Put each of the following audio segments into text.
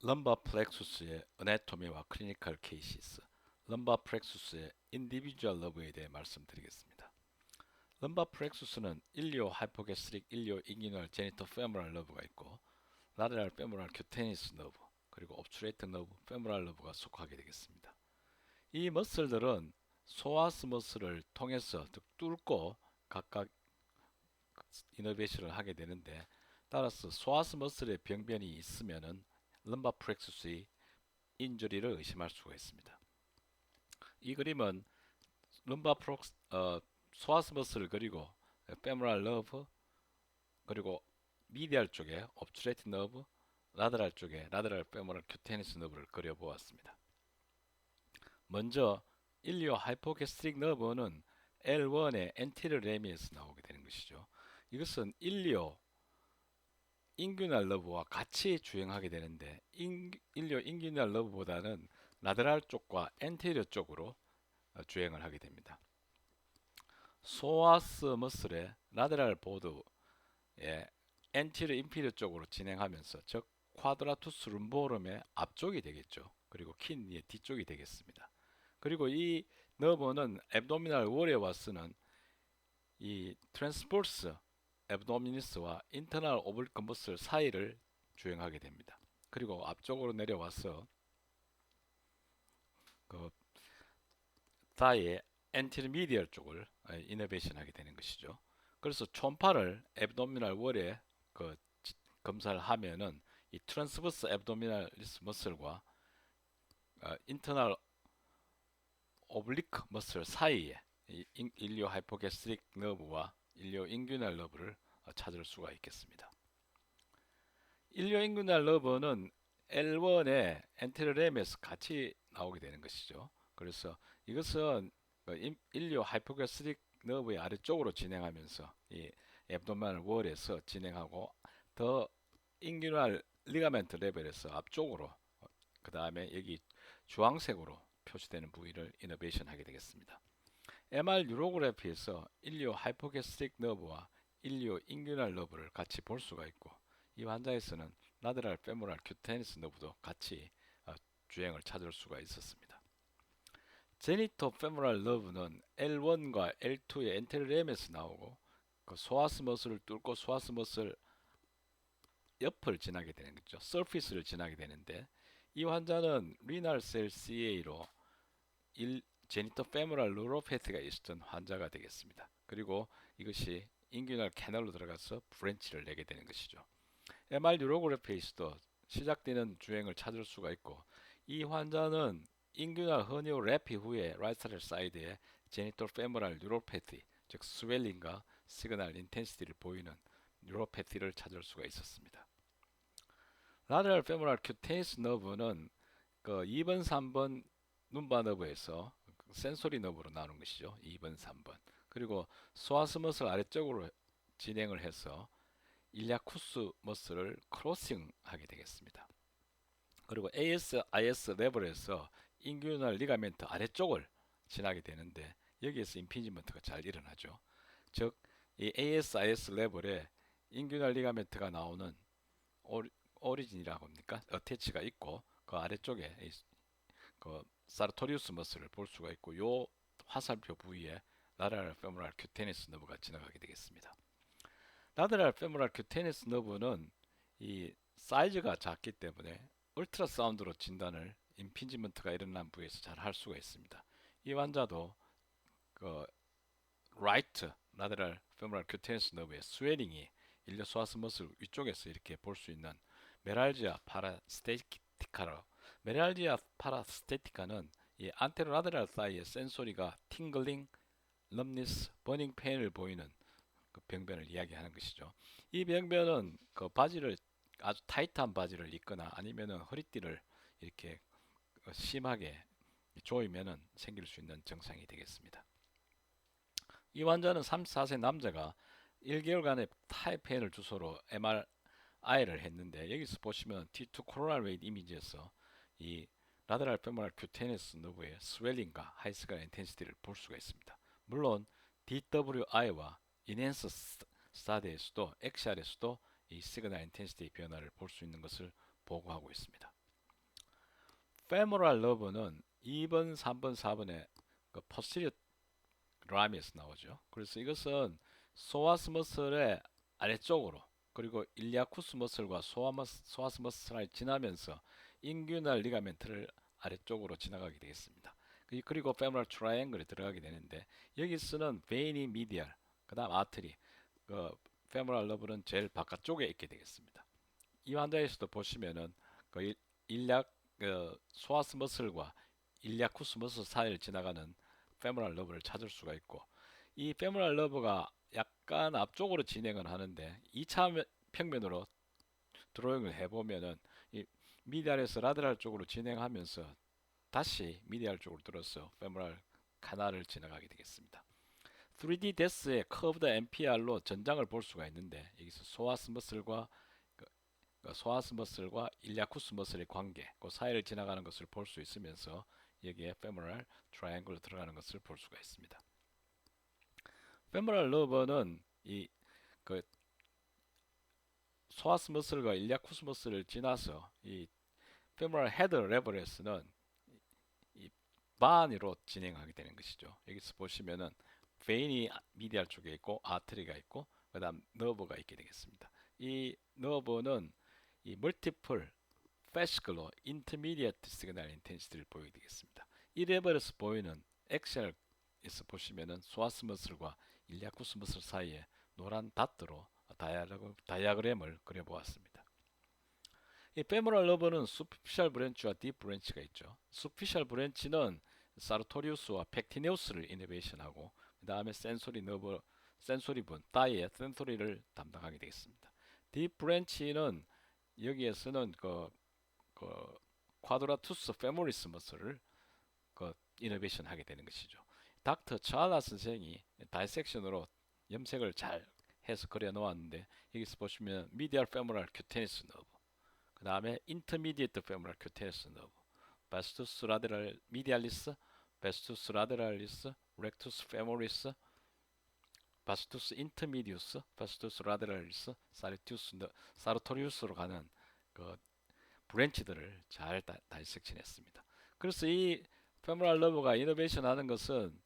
럼바 플렉수스의 어네토미와 클리니컬 케이시스, 럼바 플렉수스의 인디비주얼 러브에 대해 말씀드리겠습니다. 럼바 플렉수스는 일리오 하이포게스트릭 일리오 인기널 제니터 페모랄 러브가 있고 라테랄 페모랄 큐테니스 러브, 그리고 옵추레이트 러브, 페모랄 러브가 속하게 되겠습니다. 이 머슬들은 소아스 머슬을 통해서 뚫고 각각 이너베이션을 하게 되는데, 따라서 소아스 머슬의 병변이 있으면은 럼바 플렉수스의 인ju리를 의심할 수가 있습니다. 이 그림은 룸바 프록스 소아스 머슬을 그리고 페모랄 너브, 그리고 미디알 쪽에 옵추레이트 너브, 라테랄 쪽에 라테랄 페모랄 큐테니스 너브를 그려보았습니다. 먼저 일리오 하이포게스트릭 너브는 L1의 엔티리어 레미에서 나오게 되는 것이죠. 이것은 일리오 인규날 러브와 같이 주행하게 되는데, 일리오 인규날 러브보다는 라테랄 쪽과 엔테리어 쪽으로 주행을 하게 됩니다. 소아스 머슬의 라테랄 보드의 엔티리어 인피리어 쪽으로 진행하면서, 즉 쿼드라투스 룸보름의 앞쪽이 되겠죠. 그리고 킨니의 뒤쪽이 되겠습니다. 그리고 이 너버는 앱도미널 월에 와서는 이 트랜스포스 앱도미니스와 인터널 오블리크 머슬 사이를 주행하게 됩니다. 그리고 앞쪽으로 내려와서 그 사이의 엔티미디얼 쪽을 이너베이션 하게 되는 것이죠. 그래서 초음파를 앱도미널 월에 그 검사를 하면은 이 트랜스버스 앱도미널리스 머슬과 인터널 오블리크 머슬 사이에 일리오 하이포게스트릭 너브와 일리오 인규널 너브를 찾을 수가 있겠습니다. 일리오 인규널 너브는 L1의 엔테르렘에서 같이 나오게 되는 것이죠. 그래서 이것은 일리오 하이포게스트릭 너브의 아래쪽으로 진행하면서 이 앱도미널 월에서 진행하고, 더 인규널 리가멘트 레벨에서 앞쪽으로, 그 다음에 여기 주황색으로 표시되는 부위를 이너베이션 하게 되겠습니다. MR 뉴로그래피에서 일리오 하이포게스트릭 너브와 일리오 인규널 너브를 같이 볼 수가 있고, 이 환자에서는 라테랄 페모랄 큐테니스 너브도 같이 주행을 찾을 수가 있었습니다. 제니토 페모랄 너브는 L1과 L2의 엔테르렘에서 나오고, 그 소아스 머슬을 뚫고 소아스 머슬 옆을 지나게 되는 거죠. 서피스를 지나게 되는데, 이 환자는 리날 셀 CA로 제니터 페모랄 뉴로패티가 있었던 환자가 되겠습니다. 그리고 이것이 인규널 캐널로 들어가서 브랜치를 내게 되는 것이죠. MR 뉴로그래피에서도 시작되는 주행을 찾을 수가 있고, 이 환자는 인규널 허니오 래피 후에 라이트 사이드에 제니터 페모랄 뉴로패티, 즉 스웰링과 시그널 인텐시티를 보이는 뉴로패티를 찾을 수가 있었습니다. 라테랄 페모랄 큐테니스 너브는 그 2번, 3번 눈바 너브에서 센소리 너브로 나오는 것이죠. 2번, 3번. 그리고 소아스 머슬 아래쪽으로 진행을 해서 일리아쿠스 머슬을 크로싱하게 되겠습니다. 그리고 ASIS 레벨에서 인규널 리가멘트 아래쪽을 지나게 되는데, 여기에서 임피지먼트가 잘 일어나죠. 즉, 이 ASIS 레벨에 인규널 리가멘트가 나오는 오리진이라고 합니까? 어태치가 있고, 그 아래쪽에 그 사르토리우스 머슬을 볼 수가 있고, 요 화살표 부위에 라테랄 페모랄 큐테니스 너브가 지나가게 되겠습니다. 라테랄 페모랄 큐테니스 너브는 이 사이즈가 작기 때문에 울트라 사운드로 진단을 임피지먼트가 일어난 부위에서 잘 할 수가 있습니다. 이 환자도 그 라이트 라테랄 페모랄 큐테니스 너브의 스웨링이 일리오소아스 머슬 위쪽에서 이렇게 볼 수 있는 메랄지아 파라스테티카로, 메랄지아 파라스테티카는 이 안테로라테랄 사이의 센소리가 팅글링, 럼니스, 버닝 페인을 보이는 그 병변을 이야기하는 것이죠. 이 병변은 그 바지를 아주 타이트한 바지를 입거나 아니면은 허리띠를 이렇게 심하게 조이면은 생길 수 있는 증상이 되겠습니다. 이 환자는 34세 남자가 1개월간의 타이페인을 주소로 MRI를 했는데, 여기서 보시면 T2 코로날 웨이트 이미지에서 이 라테랄 페모랄 큐테니스 너브의 스웰링과 하이스컬 인텐시티를 볼 수가 있습니다. 물론 DWI와 인핸스 스타디에서도 XR에서도 이 시그널 인텐시티 변화를 볼 수 있는 것을 보고하고 있습니다. femoral nerve는 2번, 3번, 4번에 그 posterior 람에서 나오죠. 그래서 이것은 소아스 머슬의 아래쪽으로 그리고 일리아쿠스 머슬과 소아스 머슬 사이를 지나면서 인규널 리가멘트를 아래쪽으로 지나가게 되겠습니다. 그리고 페모럴 트라이앵글에 들어가게 되는데 여기서는 베인이 미디얼, 그다음 아트리, 그 페모럴 러브는 제일 바깥쪽에 있게 되겠습니다. 이 환자에서도 보시면은 그 일리악 소아스 머슬과 일리아쿠스 머슬 사이를 지나가는 페모럴 러브를 찾을 수가 있고 이 페모럴 러브가 약간 앞쪽으로 진행을 하는데 2차 평면으로 드로잉을 해보면은 이 미디알에서 라테랄 쪽으로 진행하면서 다시 미디알 쪽으로 들어서 페모럴 카날을 지나가게 되겠습니다. 3D 데스의 커브드 MPR로 전장을 볼 수가 있는데 여기서 소아스 머슬과 소아스 머슬과 일리아쿠스 머슬의 관계, 그 사이를 지나가는 것을 볼 수 있으면서 여기에 페모럴 트라이앵글로 들어가는 것을 볼 수가 있습니다. 페모럴 러버는 그 소아스 머슬과 일리아쿠스 머슬을 지나서 이 페모럴 헤드 레버레스는 이 바니로 진행하게 되는 것이죠. 여기서 보시면은 베인이 미디알 쪽에 있고 아트리가 있고 그다음 너브가 있게 되겠습니다. 이 너브는 이 멀티플 패시클로 인터미디어트 시그널 인텐시티를 보이게 되겠습니다. 이 레버에서 보이는 엑셀에서 보시면은 소아스 머슬과 일리아쿠스 머슬 사이에 노란 다트로 다이아그램을 그려보았습니다. 이 페모럴 러버는 수피셜 브랜치와 딥 브랜치가 있죠. 수피셜 브랜치는 사르토리우스와 펙티네우스를 이노베이션하고 그 다음에 센소리분, 다이의 센소리를 담당하게 되겠습니다. 딥 브랜치는 여기에서는 그 쿼드라투스 페모리스 머슬을 이노베이션 하게 되는 것이죠. 닥터 차라 선생이 다이섹션으로 염색을 잘 해서 그려 놓았는데 여기서 보시면 미디얼 페모럴 큐테니스 너브, 그 다음에 인터미디에이트 페모럴 큐테니스 너브, 바스투스 라테랄 미디알리스, 바스투스 라테랄리스, 렉투스 페모리스, 바스투스 인터미디우스, 바스투스 라테랄리스, 사르토리우스로 가는 그 브랜치들을 잘 다이섹션했습니다. 그래서 이 페모랄 러브가 이노베이션 하는 것은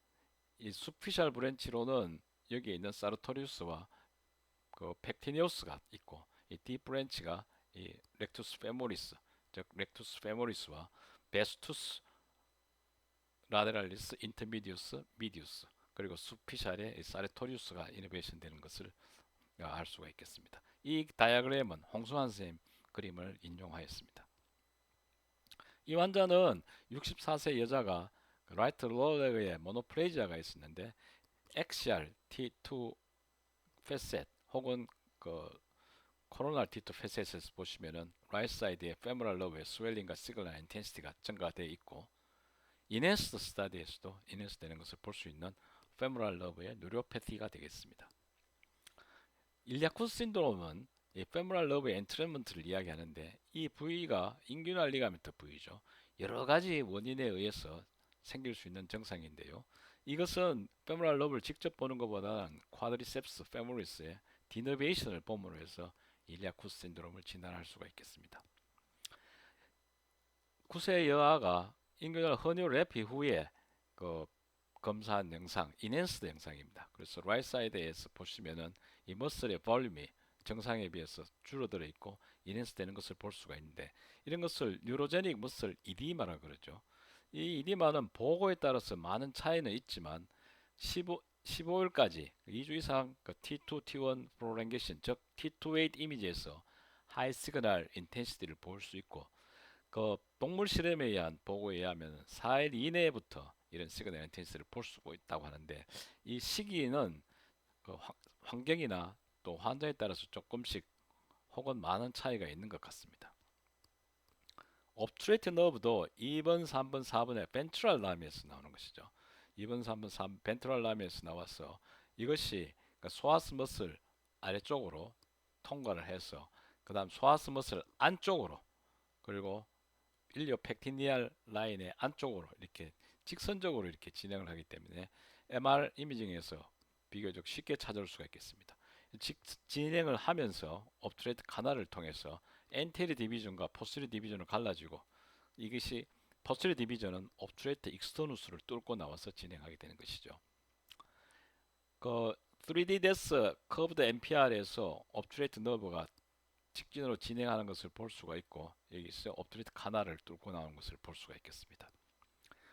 이 수피셜 브랜치로는 여기에 있는 사르토리우스와 그 펙티니우스가 있고 이 딥 브랜치가 이 렉투스 페모리스, 즉 렉투스 페모리스와 베스투스 라테랄리스 인터미디우스 미디우스 그리고 수피셜의 사르토리우스가 이노베이션 되는 것을 알 수가 있겠습니다. 이 다이아그램은 홍수환 선생님 그림을 인용하였습니다. 이 환자는 64세 여자가 라이트 로어레그에 모노플레이지아가 있었는데 엑시알 T2 페셋 혹은 그 코로날 T2 페셋에서 보시면은 라이트 사이드의 페모럴 러브의 스웰링과 시그널 인텐시티가 증가되어 있고 이네스트 스타디에서도 이네스트 되는 것을 볼 수 있는 페모럴 러브의 뉴로패티가 되겠습니다. 일리아쿠스 신드롬은 이 페모럴 러브의 엔트레먼트를 이야기하는데 이 부위가 인규널 리가멘트 부위죠. 여러 가지 원인에 의해서 생길 수 있는 증상인데요. 이것은 페모럴 러브를 직접 보는 것보다는 쿼드리셉스 페모리스의 디너베이션을 봄으로 해서 일리아쿠스 신드롬을 진단할 수가 있겠습니다. 9세 여아가 인규널 허니오 래피 후에 그 검사한 영상, 인핸스드 영상입니다. 그래서 라이트 사이드에서 보시면은 이 머슬의 볼륨이 정상에 비해서 줄어들어 있고 인핸스 되는 것을 볼 수가 있는데 이런 것을 뉴로제닉 머슬 이디마라고 그러죠. 이 이디마는 보고에 따라서 많은 차이는 있지만 15일까지 2주 이상 그 T2, T1 프롤랭게이션 즉 T28 이미지에서 하이 시그널 인텐시티를 볼 수 있고 그 동물 실험에 의한 보고에 의하면 4일 이내부터 이런 시그널 인텐시티를 볼 수 있다고 하는데 이 시기는 그 환경이나 또 환자에 따라서 조금씩 혹은 많은 차이가 있는 것 같습니다. 옵트레이트 너브도 2번, 3번, 4번의 벤트럴 라미에서 나오는 것이죠. 2번, 3번, 3번 벤트럴 라미에서 나와서 이것이 그러니까 소아스 머슬 아래쪽으로 통과를 해서 그 다음 소아스 머슬 안쪽으로 그리고 일리오펙티니알 라인의 안쪽으로 이렇게 직선적으로 이렇게 진행을 하기 때문에 MR 이미징에서 비교적 쉽게 찾을 수가 있겠습니다. 진행을 하면서 옵트레이트 카날을 통해서 엔테리 디비전과 포스리 디비전을 갈라지고 이것이 포스terior 디비전은 옵트레이트 익스터누스를 뚫고 나와서 진행하게 되는 것이죠. 그 3D 데스 커브드 NPR에서 옵트레이트 너브가 직진으로 진행하는 것을 볼 수가 있고, 여기서 옵트레이트 카날을 뚫고 나오는 것을 볼 수가 있겠습니다.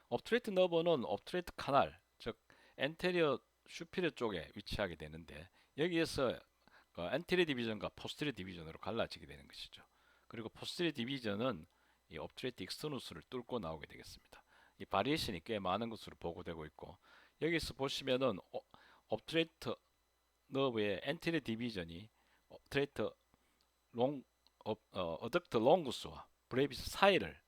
옵트레이트 너브는 옵트레이트 카날, 즉 엔테리어 슈피리어 쪽에 위치하게 되는데, 여기에서 엔테리어 디비전과 포스테리어 디비전으로 갈라지게 되는 것이죠. 그리고 포스테리어 디비전은 이 옵트레이트 익스터누스를 뚫고 나오게 되겠습니다. 이 바리에이션이 꽤 많은 것으로 보고되고 있고, 여기서 보시면은 옵트레이트 너브의 엔테리어 디비전이 옵트레이트 어덕트 롱구스와 브레이비스 사이를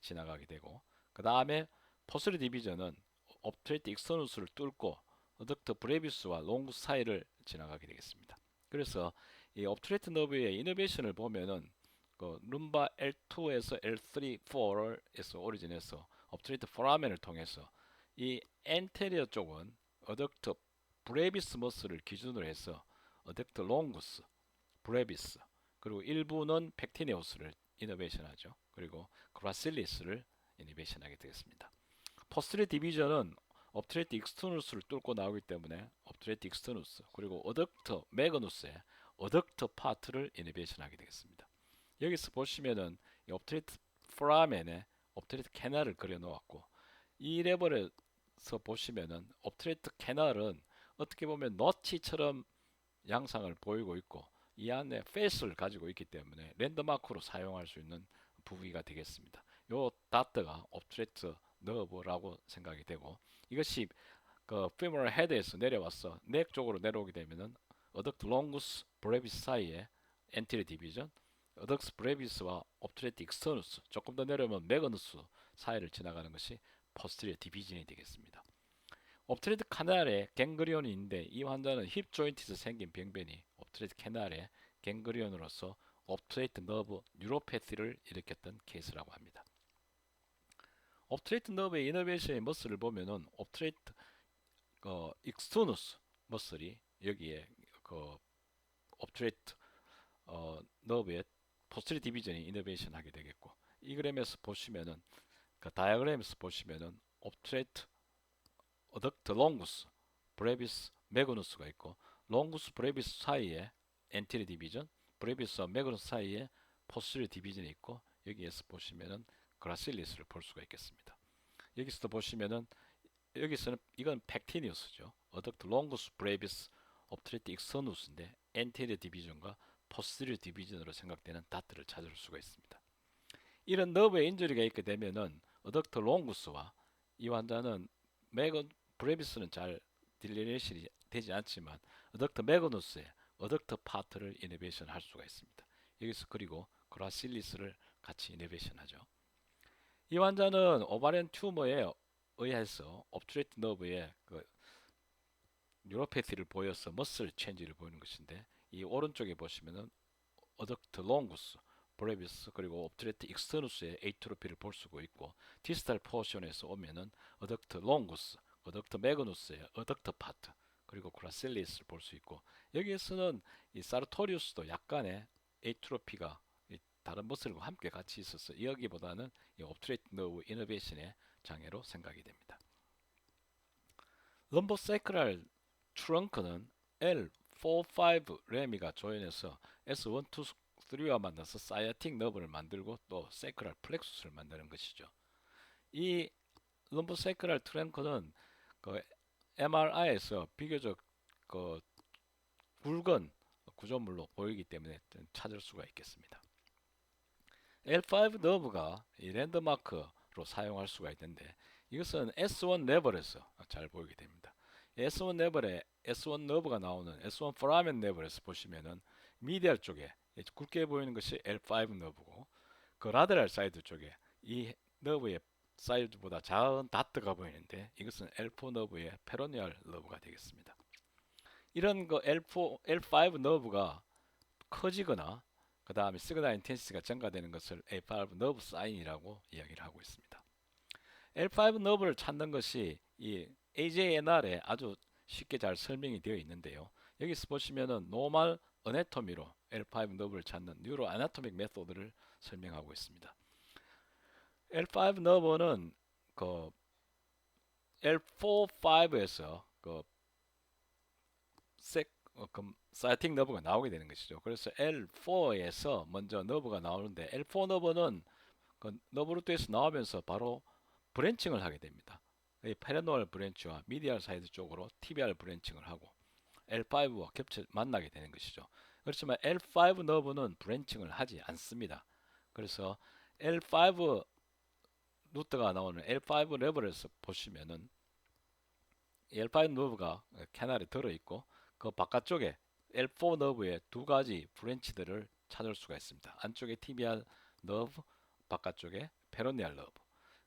지나가게 되고, 그 다음에 포스리 디비전은 옵트레이트 익스터누스를 뚫고 어덕트 브레이비스와 롱구스 사이를 지나가게 되겠습니다. 그래서 이 옵트레이트 너브의 이노베이션을 보면은 그 룸바 L2에서 L3, 4에서 오리진해서 옵트레이트 포라멘을 통해서 이 엔테리어 쪽은 어덕트 브레이비스 머슬을 기준으로 해서 어덕트 롱구스, 브레비스, 그리고 일부는 팩티네우스를 이노베이션하죠. 그리고 그라실리스를 이노베이션하게 되겠습니다. 포스트리 디비전은 옵트레이트 익스터누스를 뚫고 나오기 때문에 옵트레이트 익스터누스, 그리고 어덕트 매거누스의 어덕트 파트를 이노베이션하게 되겠습니다. 여기서 보시면은 이 옵트레이트 포라멘에 옵트레이트 캐널을 그려 놓았고, 이 레벨에서 보시면은 옵트레이트 캐널은 어떻게 보면 너치처럼 양상을 보이고 있고, 이 안에 페이스를 가지고 있기 때문에 랜드마크로 사용할 수 있는 부위가 되겠습니다. 요 다트가 옵트레이트 너브라고 생각이 되고, 이것이 그 femoral head에서 내려와서 넥 쪽으로 내려오게 되면은 어덕트 롱구스 브레비스 사이에 엔티리 디비전, 어덕스 브레비스와 옵트레이트 익스터누스, 조금 더 내려오면 매거누스 사이를 지나가는 것이 포스테리어 디비전이 되겠습니다. 옵트레이트 카날에 갱그리온이 있는데, 이 환자는 힙 조인트에서 생긴 병변이 옵트레이트 캐날에 갱그리온으로서 옵트레이트 너브 뉴로패티를 일으켰던 케이스라고 합니다. 옵트레이트 너브의 이너베이션의 머슬을 보면은 옵트레이트 익스터누스 머슬이 여기에 그 옵트레이트 너브의 포스테리어 디비전이 이너베이션 하게 되겠고, 이 그램에서 보시면은 그 다이어그램에서 보시면은 옵트레이트 어덕트 롱구스, 브레비스, 매그누스가 있고, 롱구스, 브레비스 사이에 엔티리 디비전, 브레비스와 매그누스 사이에 포스리어 디비전이 있고, 여기에서 보시면은 그라실리스를 볼 수가 있겠습니다. 여기서도 보시면은 여기서는 이건 팩티니우스죠. 어덕트 롱구스, 브레비스, 옵트레이트 익스터누스인데 엔티리 디비전과 포스리어 디비전으로 생각되는 다트를 찾을 수가 있습니다. 이런 너브에 인저리가 있게 되면은 어덕트 롱구스와 이 환자는 브레비스는 잘 딜리네이션이 되지 않지만 어덕트 매그누스의 어덕트 파트를 이노베이션 할 수가 있습니다. 여기서 그리고 그라실리스를 같이 이노베이션 하죠. 이 환자는 오바리언 튜머에 의해서 옵트레이트 너브의 그 뉴로패티를 보여서 머슬 체인지를 보이는 것인데, 이 오른쪽에 보시면은 어덕트 롱구스, 브레비스, 그리고 옵트레이트 익스터누스의 에이트로피를 볼 수가 있고, 디스탈 포션에서 오면은 어덕트 롱구스, 어덕트 매그누스의 어덕트 파트, 그리고 그라실리스를 볼 수 있고, 여기에서는 이 사르토리우스도 약간의 에이트로피가 다른 머슬과 함께 같이 있어서 여기보다는 이 옵트레이트 너브 이너베이션의 장애로 생각이 됩니다. 럼보세크랄 트렁크는 L45 레미가 조연해서 S1, 2, 3와 만나서 사이아틱 너브를 만들고 또 세크랄 플렉수스를 만드는 것이죠. 이 럼보세크랄 트렁크는 그 MRI에서 비교적 그 굵은 구조물로 보이기 때문에 찾을 수가 있겠습니다. L5 너브가 이 랜드마크로 사용할 수가 있는데, 이것은 S1 레벨에서 잘 보이게 됩니다. S1 레벨에 S1 너브가 나오는 S1 포라멘 레벨에서 보시면은 미디얼 쪽에 굵게 보이는 것이 L5 너브고, 그 라테랄 사이드 쪽에 이 너브의 사이즈보다 작은 다트가 보이는데, 이것은 L4 너브의 페로니얼 너브가 되겠습니다. 이런 그 L5 너브가 커지거나 그 다음에 시그널 인텐시티가 증가되는 것을 L5 너브 사인이라고 이야기를 하고 있습니다. L5 너브를 찾는 것이 이 AJNR에 아주 쉽게 잘 설명이 되어 있는데요. 여기서 보시면은 노멀 어네토미로 L5 너브를 찾는 뉴로 아나토믹 메소드를 설명하고 있습니다. L5 너버는 그 L4, 5에서 그 사이팅 너브가 나오게 되는 것이죠. 그래서 L4에서 먼저 너브가 나오는데 L4 너브는 그 너브루트에서 나오면서 바로 브랜칭을 하게 됩니다. 이 페레노얼 브랜치와 미디얼 사이드 쪽으로 TBR 브랜칭을 하고 L5와 만나게 되는 것이죠. 그렇지만 L5 너브는 브랜칭을 하지 않습니다. 그래서 L5 루트가 나오는 L5 레벨에서 보시면은 L5 너브가 캐널에 들어있고 그 바깥쪽에 L4 너브의 두 가지 브랜치들을 찾을 수가 있습니다. 안쪽에 TBR 너브, 바깥쪽에 페로니알 너브.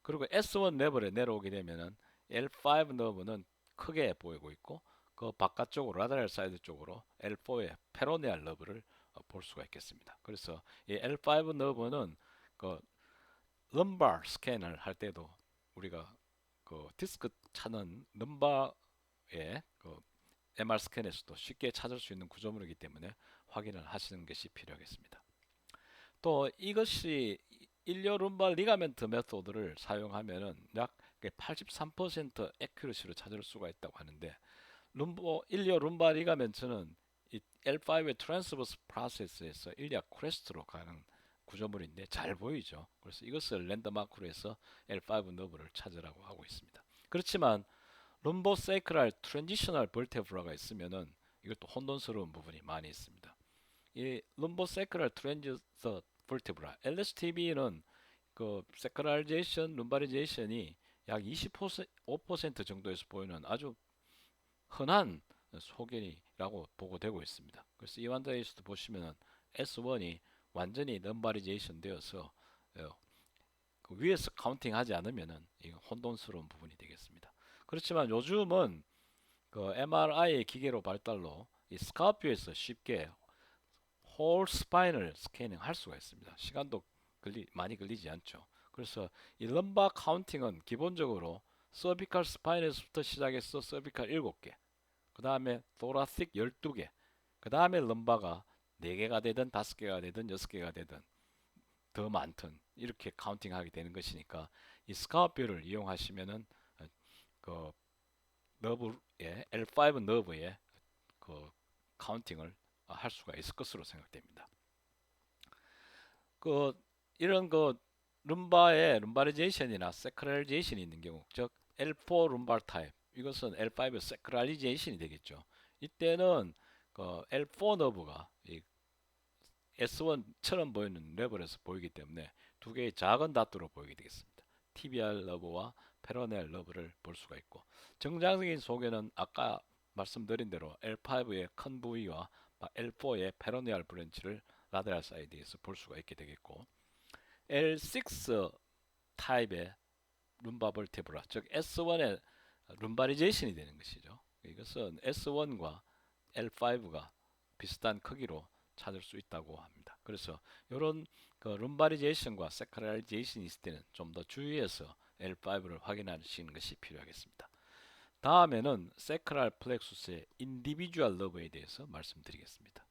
그리고 S1 레벨에 내려오게 되면은 L5 너브는 크게 보이고 있고 그 바깥쪽으로 라테랄 사이드 쪽으로 L4의 페로니알 너브를 볼 수가 있겠습니다. 그래서 이 L5 너브는 그 럼바 스캔을 할 때도 우리가 그 디스크 찾는 럼바의 그 MR 스캔에서도 쉽게 찾을 수 있는 구조물이기 때문에 확인을 하시는 것이 필요하겠습니다. 또 이것이 일료 룸바 리가멘트 메소드를 사용하면은 약 83% 에큐러시로 찾을 수가 있다고 하는데 일료 룸바 리가멘트는 이 L5의 트랜스버스 프로세스에서 일리아 크레스트로 가는 구조물인데 잘 보이죠. 그래서 이것을 랜드마크로 해서 L5 너브를 찾으라고 하고 있습니다. 그렇지만 룸보세이크랄 트랜지셔널 벌테브라가 있으면은 이것도 혼돈스러운 부분이 많이 있습니다. 이 룸보세이크랄 트랜지셔널 벌테브라 LSTB는 그 세크랄제이션, 룸바리제이션이 약 25% 정도에서 보이는 아주 흔한 소견이라고 보고되고 있습니다. 그래서 이 환자에서도 보시면은 S1이 완전히 럼바리제이션 되어서 그 위에서 카운팅하지 않으면은 이거 혼돈스러운 부분이 되겠습니다. 그렇지만 요즘은 그 MRI 기계로 발달로 이 스카프에서 쉽게 홀 스파인을 스캐닝 할 수가 있습니다. 시간도 많이 걸리지 않죠. 그래서 이 럼바 카운팅은 기본적으로 서비칼 스파인에서부터 시작해서 서비칼 7개, 그 다음에 thoracic 12개, 그 다음에 럼바가 4개가 되든 5개가 되든 6개가 되든 더 많든 이렇게 카운팅하게 되는 것이니까 이 스카우표를 이용하시면은 그 너브의 L5 너브의 그 카운팅을 할 수가 있을 것으로 생각됩니다. 그 이런 그 룸바의 룸바리제이션이나 세크랄리제이션이 있는 경우, 즉 L4 룸바 타입, 이것은 L5의 세크랄리제이션이 되겠죠. 이때는 그 L4 너브가 이 S1처럼 보이는 레벨에서 보이기 때문에 두 개의 작은 다트로 보이게 되겠습니다. TBR 러브와 페로네알 러브를 볼 수가 있고, 정상적인 소견은 아까 말씀드린 대로 L5의 큰 부위와 L4의 페로네알 브랜치를 라테랄 사이드에서 볼 수가 있게 되겠고, L6 타입의 룸바 벌테브라, 즉 S1의 룸바리제이션이 되는 것이죠. 이것은 S1과 L5가 비슷한 크기로 찾을 수 있다고 합니다. 그래서 이런 그 룸바리제이션과 세크랄리제이션이 있을 때는 좀 더 주의해서 L5를 확인하시는 것이 필요하겠습니다. 다음에는 세크랄 플렉수스의 인디비주얼 러브에 대해서 말씀드리겠습니다.